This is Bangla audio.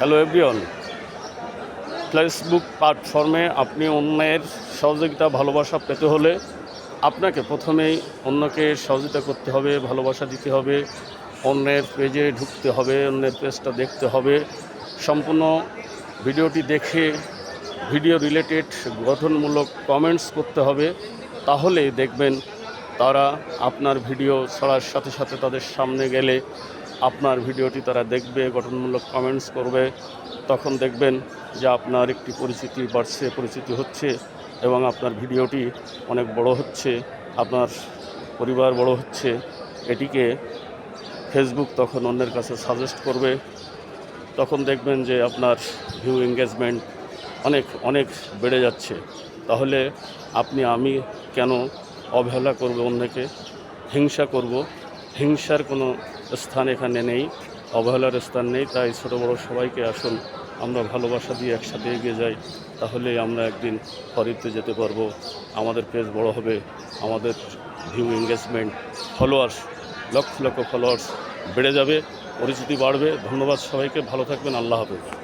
হ্যালো এভরিওয়ান, ফেসবুক প্ল্যাটফর্মে আপনি অন্যের সহযোগিতা ভালোবাসা পেতে হলে আপনাকে প্রথমেই অন্যকে সহযোগিতা করতে হবে, ভালোবাসা দিতে হবে, অন্যের পেজে ঢুকতে হবে, অন্যের পেজটা দেখতে হবে, সম্পূর্ণ ভিডিওটি দেখে ভিডিও রিলেটেড গঠনমূলক কমেন্টস করতে হবে। তাহলেই দেখবেন তারা আপনার ভিডিও ছাড়ার সাথে সাথে তাদের সামনে গেলে আপনার ভিডিওটি তারা দেখবে, গঠনমূলক কমেন্টস করবে। তখন দেখবেন যে আপনার একটি পরিচিতি বাড়ছে, পরিচিতি হচ্ছে এবং আপনার ভিডিওটি অনেক বড় হচ্ছে, আপনার পরিবার বড় হচ্ছে। এটিকে ফেসবুক তখন অন্যের কাছে সাজেস্ট করবে। তখন দেখবেন যে আপনার ভিউ এঙ্গেজমেন্ট অনেক অনেক বেড়ে যাচ্ছে। তাহলে আমি কেন অবহেলা করব, অন্যকে হিংসা করব? হিংসার কোনো স্থান এখানে নেই, অবহেলার স্থান নেই। তাই ছোটো বড়ো সবাইকে আসুন আমরা ভালোবাসা দিয়ে একসাথে এগিয়ে যাই, তাহলেই আমরা একদিন ফরিদতে যেতে পারবো। আমাদের পেজ বড় হবে, আমাদের view engagement, followers, lakh lakh followers বেড়ে যাবে, পরিচিতি বাড়বে। ধন্যবাদ সবাইকে, ভালো থাকবেন, আল্লাহ হাফেজ।